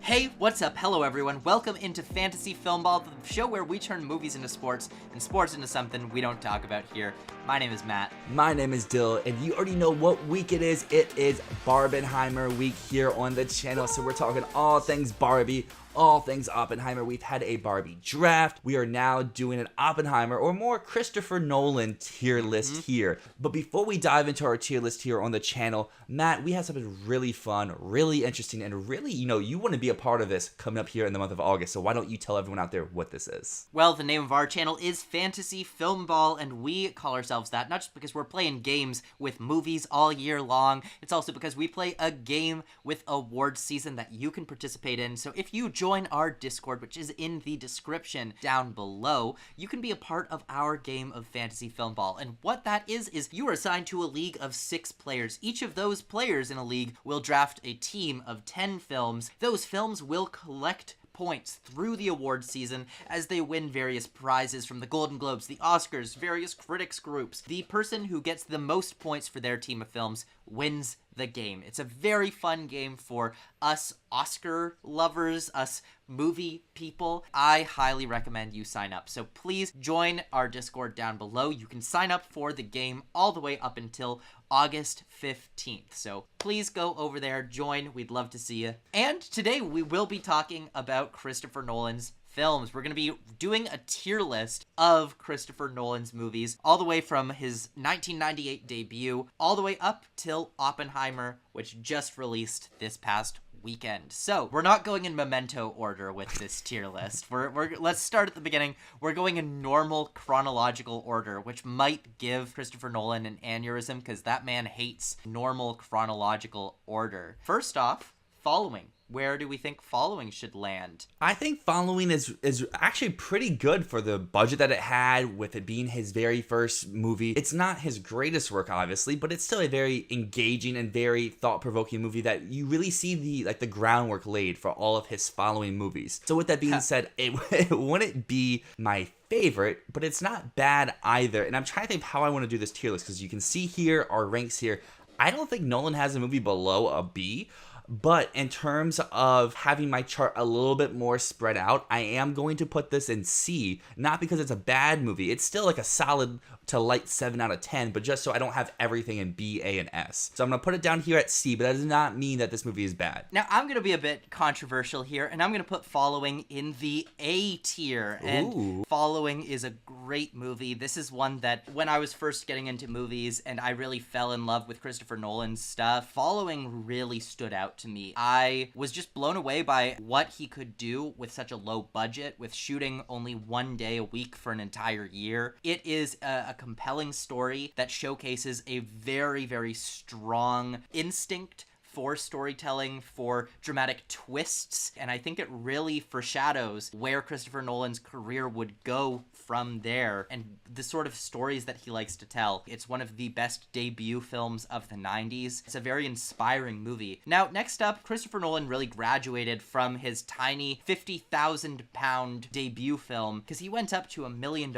Hey, what's up? Hello everyone. Welcome into Fantasy Filmball, the show where we turn movies into sports and sports into something we don't talk about here. My name is Matt. My name is Dyl, and you already know what week it is. It is Barbenheimer week here on the channel, so we're talking all things Barbie, all things Oppenheimer. We've had a Barbie draft. We are now doing an Oppenheimer, or more Christopher Nolan tier list here. But before we dive into our tier list here on the channel, Matt, we have something really fun, really interesting, and really, you want to be a part of this coming up here in the month of August. So why don't you tell everyone out there what this is? Well, the name of our channel is Fantasy Filmball, and we call ourselves that not just because we're playing games with movies all year long. It's also because we play a game with awards season that you can participate in. So if you join our Discord, which is in the description down below, you can be a part of our game of Fantasy Filmball. And what that is you are assigned to a league of 6 players. Each of those players in a league will draft a team of 10 films. Those films will collect points through the award season as they win various prizes from the Golden Globes, the Oscars, various critics groups. The person who gets the most points for their team of films wins the game. It's a very fun game for us Oscar lovers, us movie people. I highly recommend you sign up. So please join our Discord down below. You can sign up for the game all the way up until August 15th. So please go over there, join. We'd love to see you. And today we will be talking about Christopher Nolan's films. We're going to be doing a tier list of Christopher Nolan's movies, all the way from his 1998 debut, all the way up till Oppenheimer, which just released this past weekend. So we're not going in memento order with this tier list. Let's start at the beginning. We're going in normal chronological order, which might give Christopher Nolan an aneurysm because that man hates normal chronological order. First off, Following. Where do we think Following should land? I think Following is actually pretty good for the budget that it had, with it being his very first movie. It's not his greatest work, obviously, but it's still a very engaging and very thought-provoking movie that you really see the groundwork laid for all of his following movies. So with that being said, it wouldn't be my favorite, but it's not bad either. And I'm trying to think how I want to do this tier list, because you can see here our ranks here. I don't think Nolan has a movie below a B. But in terms of having my chart a little bit more spread out, I am going to put this in C, not because it's a bad movie. It's still like a solid to light 7 out of 10, but just so I don't have everything in B, A, and S. So I'm going to put it down here at C, but that does not mean that this movie is bad. Now, I'm going to be a bit controversial here, and I'm going to put Following in the A tier. And Following is a great movie. This is one that when I was first getting into movies and I really fell in love with Christopher Nolan's stuff, Following really stood out to me. I was just blown away by what he could do with such a low budget, with shooting only 1 day a week for an entire year. It is a compelling story that showcases a very, very strong instinct for storytelling, for dramatic twists, and I think it really foreshadows where Christopher Nolan's career would go from there and the sort of stories that he likes to tell. It's one of the best debut films of the 90s. It's a very inspiring movie. Now, next up, Christopher Nolan really graduated from his tiny 50,000 pound debut film because he went up to $1 million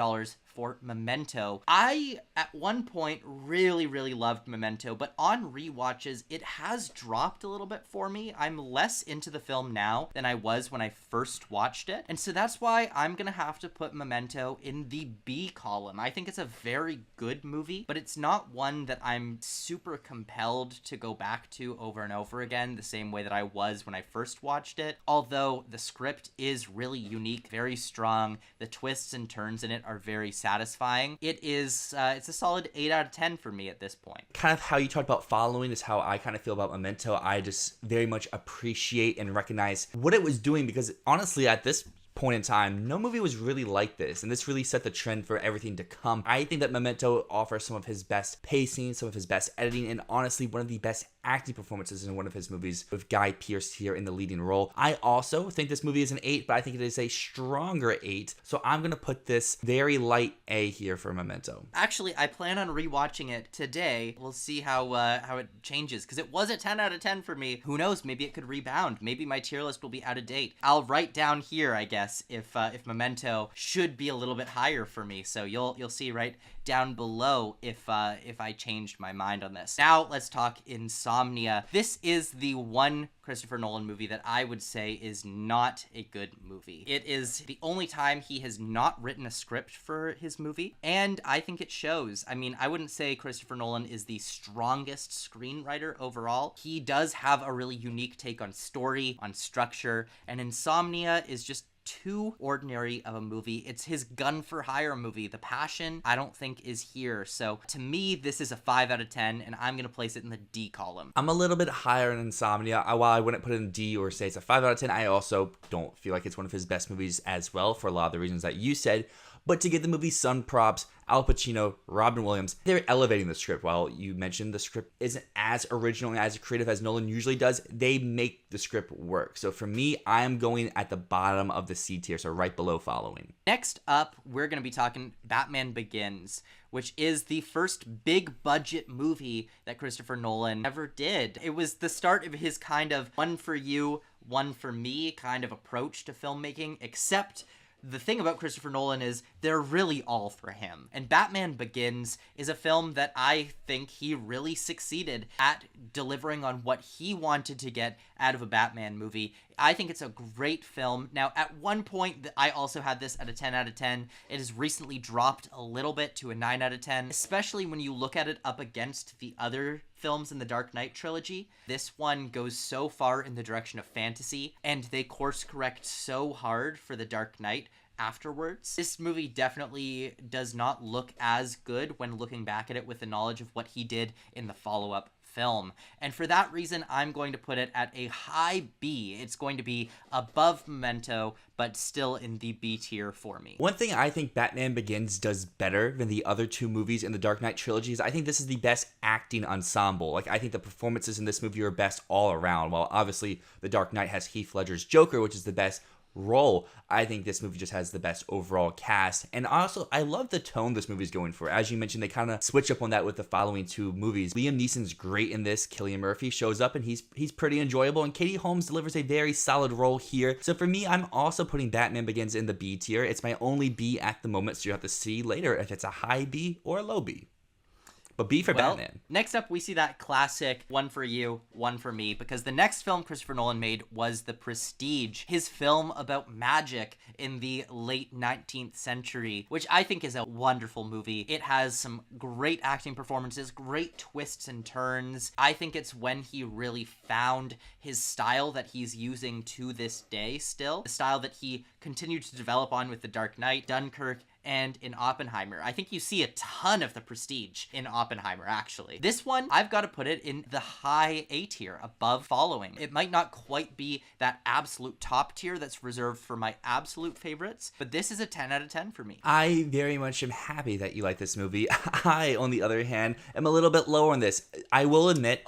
for Memento. I, at one point, really, really loved Memento, but on rewatches, it has dropped a little bit for me. I'm less into the film now than I was when I first watched it, and so that's why I'm gonna have to put Memento in the B column. I think it's a very good movie, but it's not one that I'm super compelled to go back to over and over again, the same way that I was when I first watched it, although the script is really unique, very strong. The twists and turns in it are very satisfying. It's a solid 8 out of 10 for me at this point. Kind of how you talked about Following is how I kind of feel about Memento. I just very much appreciate and recognize what it was doing, because honestly at this point in time, no movie was really like this, and this really set the trend for everything to come. I think that Memento offers some of his best pacing, some of his best editing, and honestly one of the best acting performances in one of his movies, with Guy Pearce here in the leading role. I also think this movie is an 8, but I think it is a stronger 8, so I'm gonna put this very light A here for Memento. Actually, I plan on rewatching it today. We'll see how it changes, because it was a 10 out of 10 for me. Who knows, maybe it could rebound. Maybe my tier list will be out of date. I'll write down here, I guess, guess, if Memento should be a little bit higher for me. So you'll see right down below if I changed my mind on this. Now let's talk Insomnia. This is the one Christopher Nolan movie that I would say is not a good movie. It is the only time he has not written a script for his movie, and I think it shows. I mean, I wouldn't say Christopher Nolan is the strongest screenwriter overall. He does have a really unique take on story, on structure, and Insomnia is just too ordinary of a movie. It's his gun for hire movie. The passion, I don't think, is here. So to me, this is a 5 out of 10, and I'm going to place it in the D column. I'm a little bit higher in Insomnia. While I wouldn't put it in D or say it's a 5 out of 10, I also don't feel like it's one of his best movies as well, for a lot of the reasons that you said. But to give the movie some props, Al Pacino, Robin Williams, they're elevating the script. While you mentioned the script isn't as original and as creative as Nolan usually does, they make the script work. So for me, I am going at the bottom of the C tier, so right below following. Next up, we're going to be talking Batman Begins, which is the first big budget movie that Christopher Nolan ever did. It was the start of his kind of one for you, one for me kind of approach to filmmaking, except the thing about Christopher Nolan is they're really all for him. And Batman Begins is a film that I think he really succeeded at delivering on what he wanted to get out of a Batman movie. I think it's a great film. Now, at one point, I also had this at a 10 out of 10. It has recently dropped a little bit to a 9 out of 10, especially when you look at it up against the other films in the Dark Knight trilogy. This one goes so far in the direction of fantasy, and they course correct so hard for the Dark Knight afterwards. This movie definitely does not look as good when looking back at it with the knowledge of what he did in the follow-up film. And for that reason, I'm going to put it at a high B. It's going to be above Memento, but still in the B tier for me. One thing I think Batman Begins does better than the other two movies in the Dark Knight trilogy is I think this is the best acting ensemble. Like, I think the performances in this movie are best all around. While obviously the Dark Knight has Heath Ledger's Joker, which is the best role, I think this movie just has the best overall cast. And also, I love the tone this movie's going for. As you mentioned, they kind of switch up on that with the following two movies. Liam Neeson's great in this. Cillian Murphy shows up and he's pretty enjoyable, and Katie Holmes delivers a very solid role here. So for me, I'm also putting Batman Begins in the B tier. It's my only B at the moment, so you have to see later if it's a high B or a low B. But B for Batman. Next up, we see that classic one for you, one for me, because the next film Christopher Nolan made was The Prestige, his film about magic in the late 19th century, which I think is a wonderful movie. It has some great acting performances, great twists and turns. I think it's when he really found his style that he's using to this day still, the style that he continued to develop on with The Dark Knight, Dunkirk, and in Oppenheimer. I think you see a ton of The Prestige in Oppenheimer, actually. This one, I've got to put it in the high A tier, above following. It might not quite be that absolute top tier that's reserved for my absolute favorites, but this is a 10 out of 10 for me. I very much am happy that you like this movie. I, on the other hand, am a little bit lower on this. I will admit,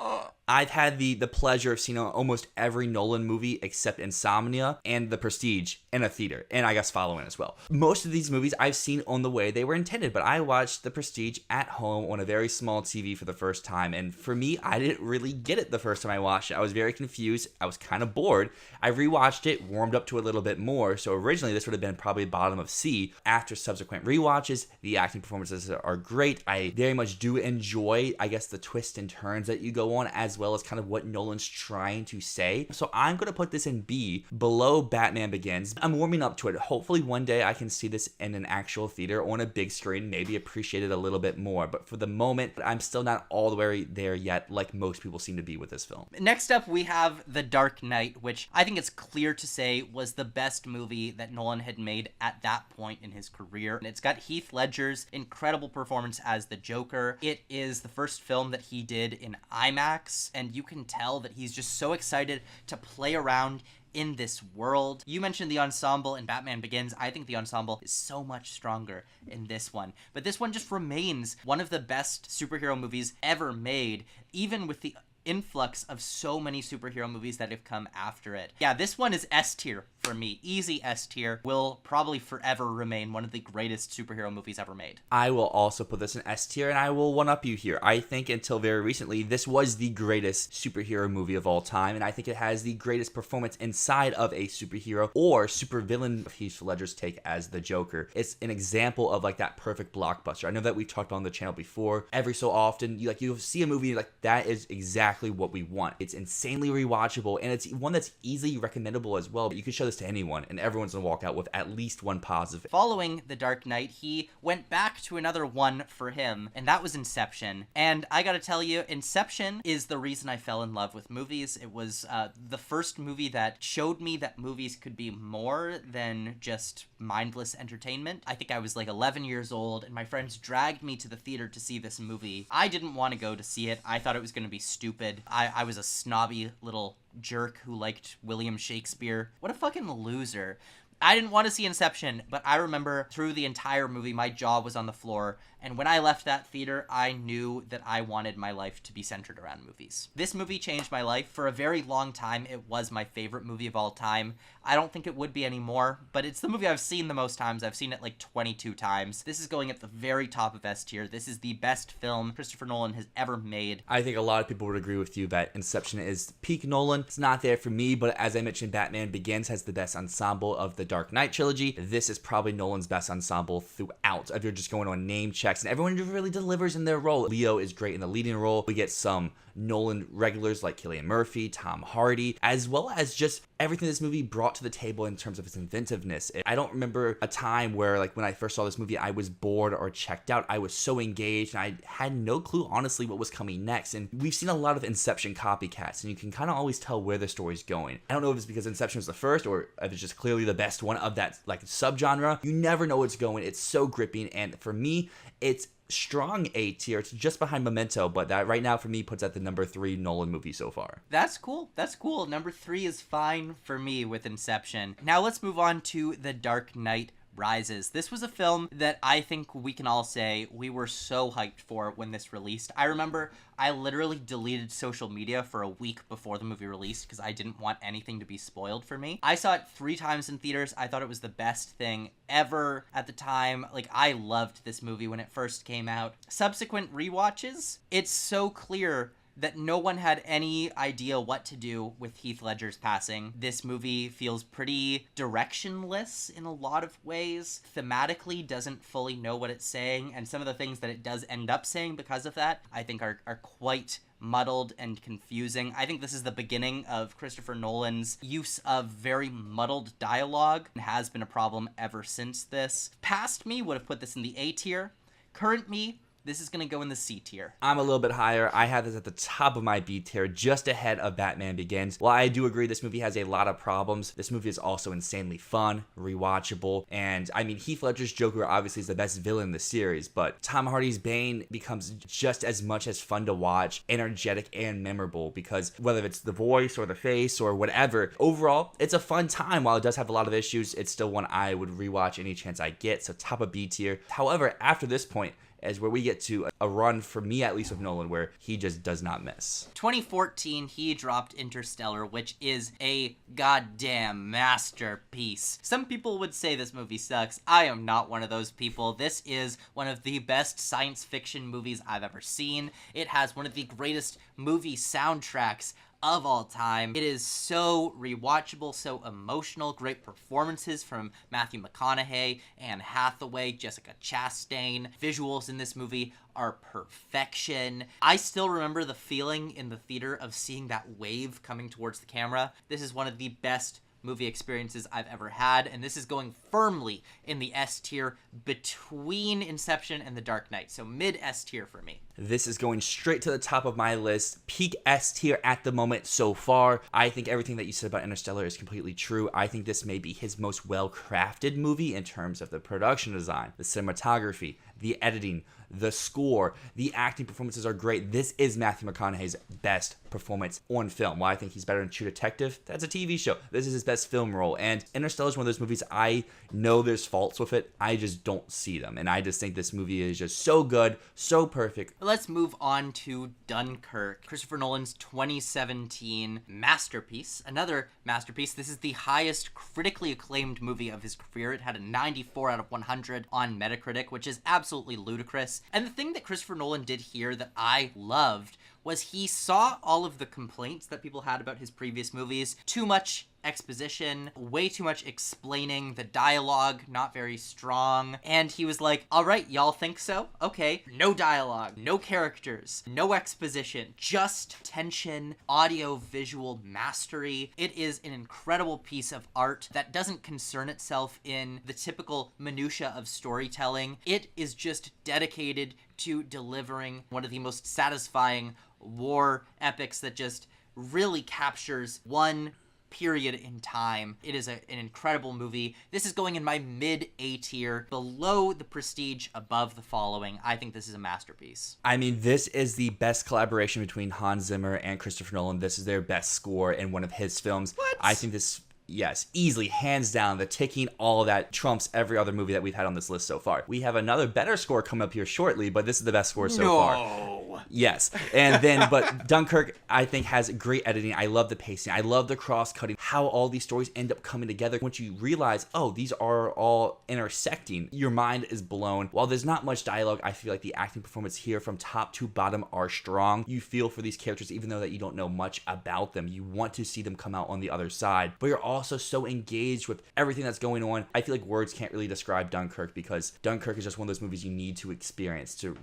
I've had the pleasure of seeing almost every Nolan movie except Insomnia and The Prestige in a theater, and I guess following as well. Most of these movies I've seen on the way they were intended, but I watched The Prestige at home on a very small TV for the first time, and for me, I didn't really get it the first time I watched it. I was very confused. I was kind of bored. I rewatched it, warmed up to it a little bit more, so originally this would have been probably bottom of C. After subsequent rewatches, the acting performances are great. I very much do enjoy, I guess, the twists and turns that you go on, as well as kind of what Nolan's trying to say. So I'm going to put this in B, below Batman Begins. I'm warming up to it. Hopefully one day I can see this in an actual theater on a big screen, maybe appreciate it a little bit more. But for the moment, I'm still not all the way there yet, like most people seem to be with this film. Next up, we have The Dark Knight, which I think it's clear to say was the best movie that Nolan had made at that point in his career. And it's got Heath Ledger's incredible performance as the Joker. It is the first film that he did in IMAX, and you can tell that he's just so excited to play around in this world. You mentioned the ensemble in Batman Begins. I think the ensemble is so much stronger in this one. But this one just remains one of the best superhero movies ever made, even with the influx of so many superhero movies that have come after it. Yeah, this one is S tier for me. Easy S tier. Will probably forever remain one of the greatest superhero movies ever made. I will also put this in S tier, and I will one-up you here. I think until very recently, this was the greatest superhero movie of all time, and I think it has the greatest performance inside of a superhero or supervillain of Heath Ledger's take as the Joker. It's an example of like that perfect blockbuster. I know that we've talked about on the channel before. Every so often, you'll see a movie like that is exactly what we want. It's insanely rewatchable, and it's one that's easily recommendable as well. You can show this to anyone, and everyone's gonna walk out with at least one positive. Following The Dark Knight, he went back to another one for him, and that was Inception. And I gotta tell you, Inception is the reason I fell in love with movies. It was the first movie that showed me that movies could be more than just mindless entertainment. I think I was like 11 years old, and my friends dragged me to the theater to see this movie. I didn't want to go to see it. I thought it was going to be stupid. I was a snobby little jerk who liked William Shakespeare. What a fucking loser. I didn't want to see Inception, but I remember through the entire movie, my jaw was on the floor, and when I left that theater, I knew that I wanted my life to be centered around movies. This movie changed my life. For a very long time, it was my favorite movie of all time. I don't think it would be anymore, but it's the movie I've seen the most times. I've seen it like 22 times. This is going at the very top of S tier. This is the best film Christopher Nolan has ever made. I think a lot of people would agree with you that Inception is peak Nolan. It's not there for me, but as I mentioned, Batman Begins has the best ensemble of the Dark Knight trilogy. This is probably Nolan's best ensemble throughout. If you're just going on name checks, and everyone really delivers in their role. Leo is great in the leading role. We get some Nolan regulars like Cillian Murphy, Tom Hardy, as well as just everything this movie brought to the table in terms of its inventiveness. I don't remember a time where, like, when I first saw this movie, I was bored or checked out. I was so engaged, and I had no clue, honestly, what was coming next. And we've seen a lot of Inception copycats, and you can kind of always tell where the story's going. I don't know if it's because Inception was the first, or if it's just clearly the best one of that, like, subgenre. You never know where it's going. It's so gripping, and for me, it's strong A tier. It's just behind Memento, but that right now for me puts at the number 3 Nolan movie so far. That's cool. That's cool. Number 3 is fine for me with Inception. Now let's move on to The Dark Knight Rises. This was a film that I think we can all say we were so hyped for when this released. I remember I literally deleted social media for a week before the movie released because I didn't want anything to be spoiled for me. I saw it 3 times in theaters. I thought it was the best thing ever at the time. Like, I loved this movie when it first came out. Subsequent rewatches, it's so clear that no one had any idea what to do with Heath Ledger's passing. This movie feels pretty directionless in a lot of ways. Thematically doesn't fully know what it's saying, and some of the things that it does end up saying because of that, I think are quite muddled and confusing. I think this is the beginning of Christopher Nolan's use of very muddled dialogue, and has been a problem ever since this. Past me would have put this in the A tier. Current me, this is going to go in the C tier. I'm a little bit higher. I have this at the top of my B tier, just ahead of Batman Begins. While I do agree this movie has a lot of problems, this movie is also insanely fun, rewatchable, and I mean, Heath Ledger's Joker obviously is the best villain in the series, but Tom Hardy's Bane becomes just as much as fun to watch, energetic, and memorable, because whether it's the voice or the face or whatever, overall, it's a fun time. While it does have a lot of issues, it's still one I would rewatch any chance I get, so top of B tier. However, after this point, is where we get to a run, for me at least, with Nolan, where he just does not miss. 2014, he dropped Interstellar, which is a goddamn masterpiece. Some people would say this movie sucks. I am not one of those people. This is one of the best science fiction movies I've ever seen. It has one of the greatest movie soundtracks of all time. It is so rewatchable, so emotional. Great performances from Matthew McConaughey, Anne Hathaway, Jessica Chastain. Visuals in this movie are perfection. I still remember the feeling in the theater of seeing that wave coming towards the camera. This is one of the best movie experiences I've ever had, and this is going firmly in the S tier between Inception and The Dark Knight, so mid S tier for me. This is going straight to the top of my list, peak S tier at the moment so far. I think everything that you said about Interstellar is completely true. I think this may be his most well-crafted movie in terms of the production design, the cinematography, the editing, the score, the acting performances are great. This is Matthew McConaughey's best performance on film. While I think he's better in True Detective, that's a TV show. This is his best film role. And Interstellar is one of those movies, I know there's faults with it. I just don't see them. And I just think this movie is just so good, so perfect, let's move on to Dunkirk, Christopher Nolan's 2017 masterpiece. Another masterpiece. This is the highest critically acclaimed movie of his career. It had a 94 out of 100 on Metacritic, which is absolutely ludicrous. And the thing that Christopher Nolan did here that I loved was he saw all of the complaints that people had about his previous movies. Too much exposition, way too much explaining, the dialogue not very strong, and he was like, all right, y'all think so? Okay. No dialogue, no characters, no exposition, just tension, audio-visual mastery. It is an incredible piece of art that doesn't concern itself in the typical minutia of storytelling. It is just dedicated to delivering one of the most satisfying war epics that just really captures one period in time. It is an incredible movie. This is going in my mid-A tier, below The Prestige, above The Following. I think this is a masterpiece. I mean, this is the best collaboration between Hans Zimmer and Christopher Nolan. This is their best score in one of his films. What? I think this... Yes, easily, hands down, the ticking, all of that trumps every other movie that we've had on this list so far. We have another better score coming up here shortly, but this is the best score so far. Yes. And then, but Dunkirk, I think, has great editing. I love the pacing. I love the cross-cutting, how all these stories end up coming together. Once you realize, oh, these are all intersecting, your mind is blown. While there's not much dialogue, I feel like the acting performance here from top to bottom are strong. You feel for these characters, even though that you don't know much about them. You want to see them come out on the other side, but you're also so engaged with everything that's going on. I feel like words can't really describe Dunkirk, because Dunkirk is just one of those movies you need to experience to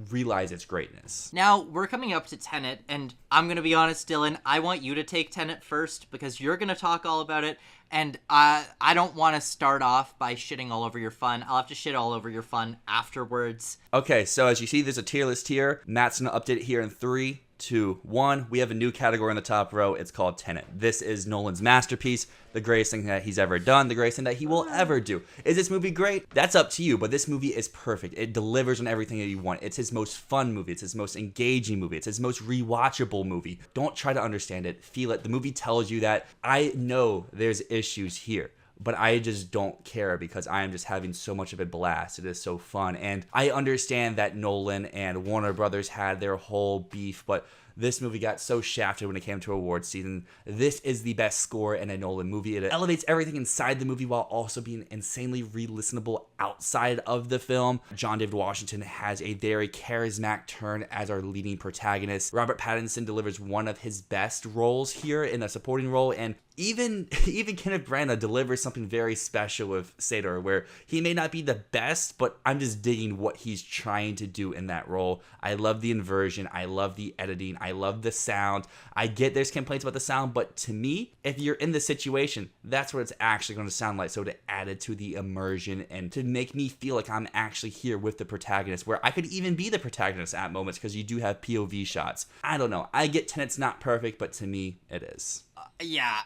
realize its greatness. Now, we're coming up to Tenet, and I'm going to be honest, Dylan, I want you to take Tenet first, because you're going to talk all about it, and I don't want to start off by shitting all over your fun. I'll have to shit all over your fun afterwards. Okay, so as you see, there's a tier list here. Matt's going to update it here in 3, 2, 1. We have a new category in the top row. It's called Tenet. This is Nolan's masterpiece, the greatest thing that he's ever done, the greatest thing that he will ever do. Is this movie great? That's up to you, but this movie is perfect. It delivers on everything that you want. It's his most fun movie. It's his most engaging movie. It's his most rewatchable movie. Don't try to understand it. Feel it. The movie tells you that. I know there's issues here, but I just don't care, because I am just having so much of a blast. It is so fun. And I understand that Nolan and Warner Brothers had their whole beef, but this movie got so shafted when it came to awards season. This is the best score in a Nolan movie. It elevates everything inside the movie while also being insanely re-listenable outside of the film. John David Washington has a very charismatic turn as our leading protagonist. Robert Pattinson delivers one of his best roles here in a supporting role, and even Kenneth Branagh delivers something very special with Sador, where he may not be the best, but I'm just digging what he's trying to do in that role. I love the inversion. I love the editing. I love the sound. I get there's complaints about the sound, but to me, if you're in the situation, that's what it's actually going to sound like. So to add it to the immersion and to make me feel like I'm actually here with the protagonist, where I could even be the protagonist at moments, because you do have POV shots. I don't know. I get Tenet's not perfect, but to me, it is. Yeah,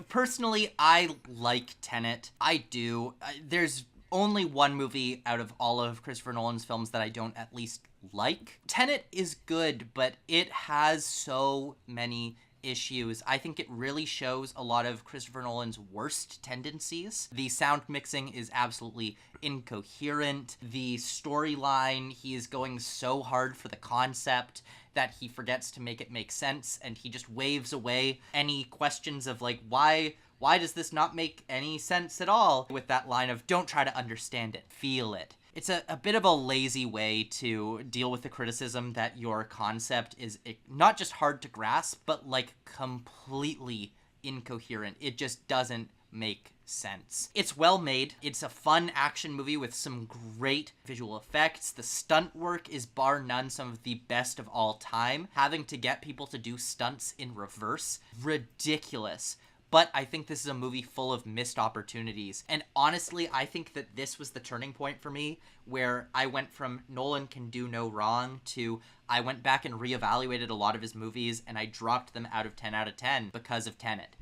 personally, I like Tenet. I do. There's only one movie out of all of Christopher Nolan's films that I don't at least like. Tenet is good, but it has so many issues. I think it really shows a lot of Christopher Nolan's worst tendencies. The sound mixing is absolutely incoherent. The storyline, he is going so hard for the concept that he forgets to make it make sense, and he just waves away any questions of like, why does this not make any sense at all, with that line of, don't try to understand it, feel it. It's a bit of a lazy way to deal with the criticism that your concept is not just hard to grasp, but like completely incoherent. It just doesn't make sense. It's well made. It's a fun action movie with some great visual effects. The stunt work is bar none some of the best of all time. Having to get people to do stunts in reverse, ridiculous. But I think this is a movie full of missed opportunities. And honestly, I think that this was the turning point for me, where I went from Nolan can do no wrong to I went back and reevaluated a lot of his movies, and I dropped them out of 10 out of 10 because of Tenet.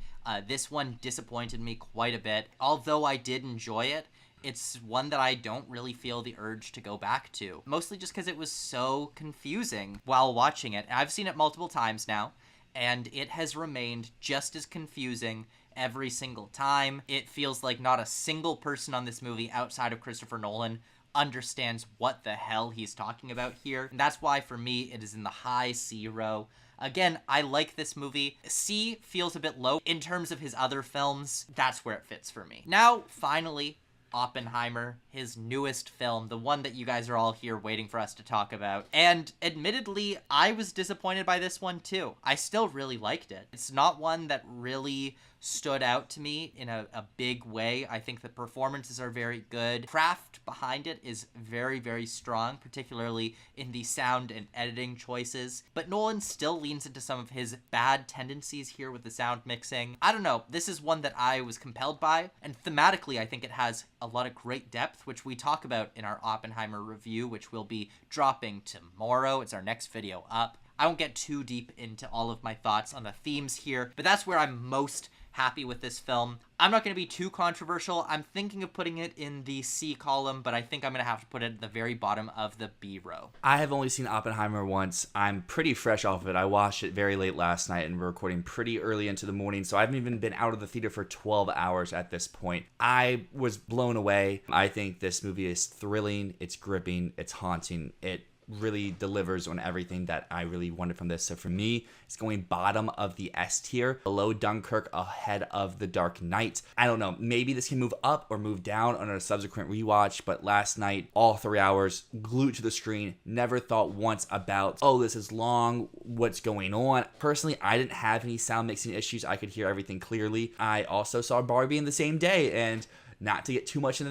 This one disappointed me quite a bit. Although I did enjoy it, it's one that I don't really feel the urge to go back to. Mostly just because it was so confusing while watching it. I've seen it multiple times now, and it has remained just as confusing every single time. It feels like not a single person on this movie outside of Christopher Nolan understands what the hell he's talking about here. And that's why, for me, it is in the high C row. Again, I like this movie. C feels a bit low. In terms of his other films, that's where it fits for me. Now, finally, Oppenheimer, his newest film, the one that you guys are all here waiting for us to talk about. And admittedly, I was disappointed by this one too. I still really liked it. It's not one that really stood out to me in a big way. I think the performances are very good. Craft behind it is very, very strong, particularly in the sound and editing choices. But Nolan still leans into some of his bad tendencies here with the sound mixing. I don't know. This is one that I was compelled by. And thematically, I think it has a lot of great depth, which we talk about in our Oppenheimer review, which will be dropping tomorrow. It's our next video up. I won't get too deep into all of my thoughts on the themes here, but that's where I'm most happy with this film. I'm not going to be too controversial. I'm thinking of putting it in the C column, but I think I'm going to have to put it at the very bottom of the B row. I have only seen Oppenheimer once. I'm pretty fresh off of it. I watched it very late last night and we're recording pretty early into the morning, so I haven't even been out of the theater for 12 hours at this point. I was blown away. I think this movie is thrilling, it's gripping, it's haunting, it really delivers on everything that I really wanted from this. So for me, it's going bottom of the S tier, below Dunkirk, ahead of The Dark Knight. I don't know, maybe this can move up or move down on a subsequent rewatch, but last night, all 3 hours, glued to the screen, never thought once about, oh, this is long, what's going on? Personally, I didn't have any sound mixing issues. I could hear everything clearly. I also saw Barbie in the same day, and not to get too much into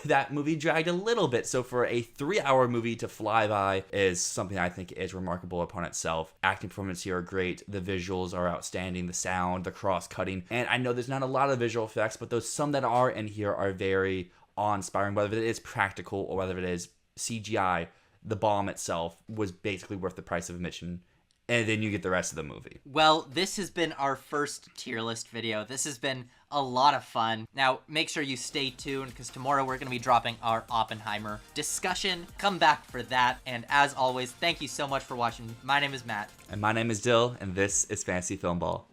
that movie dragged a little bit. So for a 3-hour movie to fly by is something I think is remarkable upon itself. Acting performances here are great. The visuals are outstanding. The sound, the cross-cutting. And I know there's not a lot of visual effects, but those some that are in here are very awe-inspiring, whether it is practical or whether it is CGI. The bomb itself was basically worth the price of admission. And then you get the rest of the movie. Well, this has been our first tier list video. This has been a lot of fun. Now, make sure you stay tuned, because tomorrow we're going to be dropping our Oppenheimer discussion. Come back for that. And as always, thank you so much for watching. My name is Matt. And my name is Dyl, and this is Fantasy Filmball.